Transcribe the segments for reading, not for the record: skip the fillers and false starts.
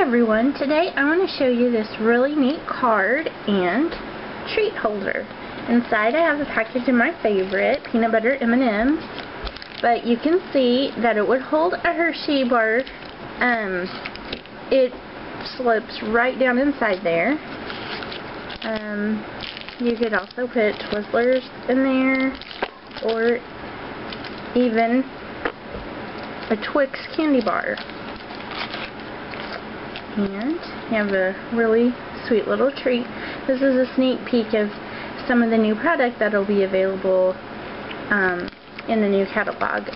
everyone, today I want to show you this really neat card and treat holder. Inside I have a package of my favorite, peanut butter M&Ms, but you can see that it would hold a Hershey bar. It slips right down inside there. You could also put Twizzlers in there, or even a Twix candy bar. And you have a really sweet little treat. This is a sneak peek of some of the new product that will be available in the new catalog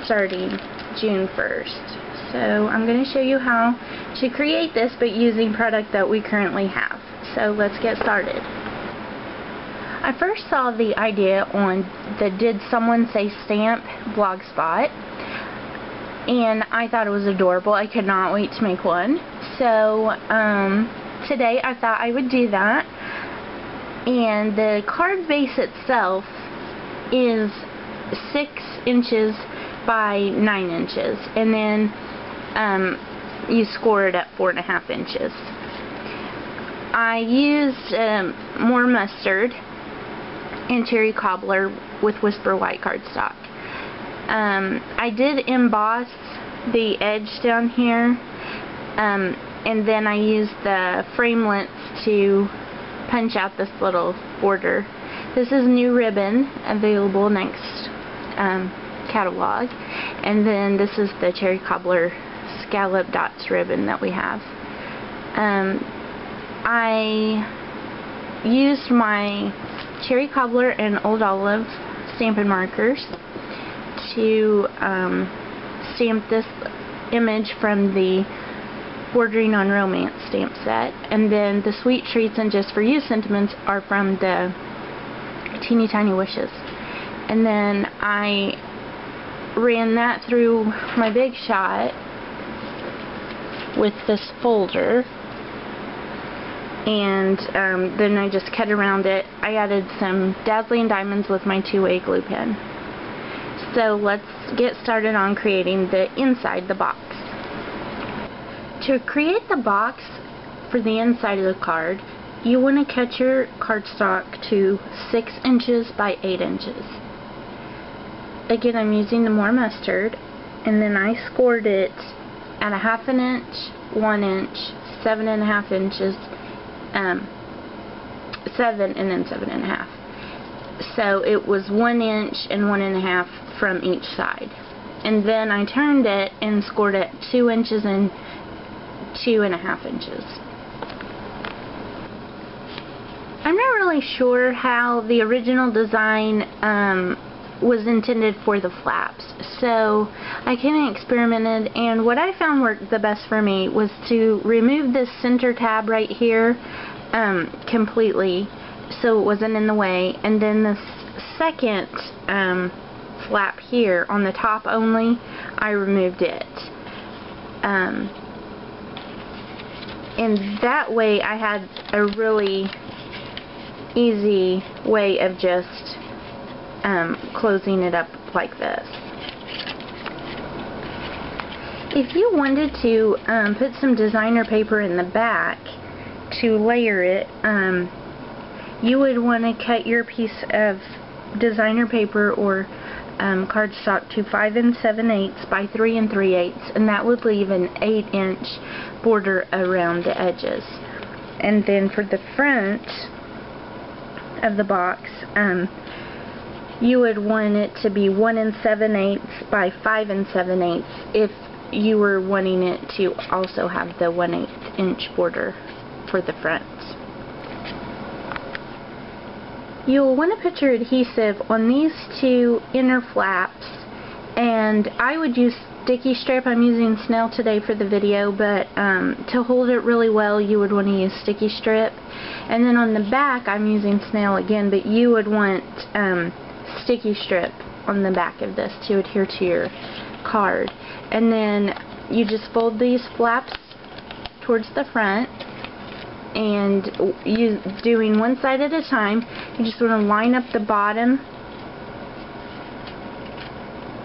starting June 1st. So I'm going to show you how to create this, but using product that we currently have. So let's get started. I first saw the idea on the Did Someone Say Stamp blogspot, and I thought it was adorable. I could not wait to make one. So today I thought I would do that. And the card base itself is 6 inches by 9 inches, and then you score it at 4.5 inches. I used more mustard and cherry cobbler with Whisper White cardstock. I did emboss the edge down here, and then I used the framelits to punch out this little border. This is new ribbon available next catalog, and then this is the cherry cobbler scallop dots ribbon that we have. I used my cherry cobbler and Old Olive Stampin' markers to stamp this image from the Bordering on Romance stamp set, and then the Sweet Treats and Just For You sentiments are from the Teeny Tiny Wishes. And then I ran that through my Big Shot with this folder, and then I just cut around it. I added some Dazzling Diamonds with my 2-way glue pen. So let's get started on creating the inside the box. To create the box for the inside of the card, you want to cut your cardstock to 6 inches by 8 inches. Again, I'm using the more mustard, and then I scored it at 1/2 inch, 1 inch, 7.5 inches, 7, and then 7.5. So it was 1 inch and 1.5 from each side. And then I turned it and scored it 2 inches and 2.5 inches. I'm not really sure how the original design was intended for the flaps, so I kind of experimented, and what I found worked the best for me was to remove this center tab right here completely so it wasn't in the way, and then this second flap here on the top only, I removed it. And that way I had a really easy way of just closing it up like this. If you wanted to put some designer paper in the back to layer it, you would want to cut your piece of designer paper or cardstock to 5 7/8 by 3 3/8, and that would leave an 8-inch border around the edges. And then for the front of the box, you would want it to be 1 7/8 by 5 7/8 if you were wanting it to also have the 1/8 inch border for the front. You'll want to put your adhesive on these 2 inner flaps, and I would use sticky strip. I'm using Snail today for the video, but to hold it really well you would want to use sticky strip. And then on the back I'm using Snail again, but you would want sticky strip on the back of this to adhere to your card. And then you just fold these flaps towards the front, and you doing one side at a time. You just want to line up the bottom,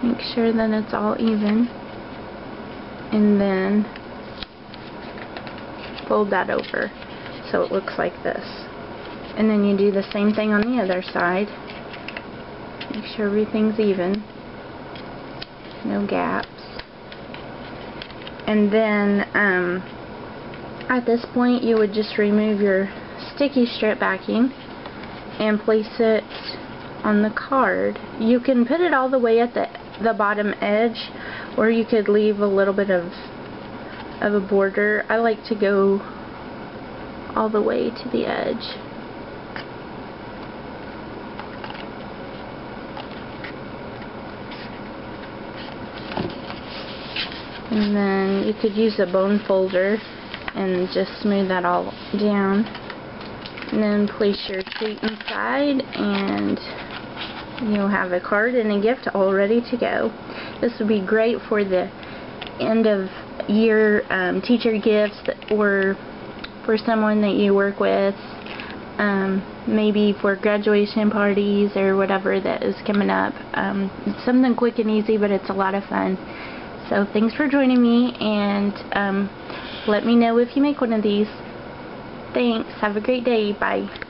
make sure that it's all even, and then fold that over so it looks like this. And then you do the same thing on the other side. Make sure everything's even. No gaps. And then at this point you would just remove your sticky strip backing and place it on the card. You can put it all the way at the bottom edge, or you could leave a little bit of a border. I like to go all the way to the edge. And then you could use a bone folder and just smooth that all down. And then place your treat inside, and you'll have a card and a gift all ready to go. This would be great for the end of year teacher gifts, or for someone that you work with, maybe for graduation parties or whatever that is coming up. It's something quick and easy, but it's a lot of fun. So thanks for joining me, and let me know if you make one of these. Thanks. Have a great day. Bye.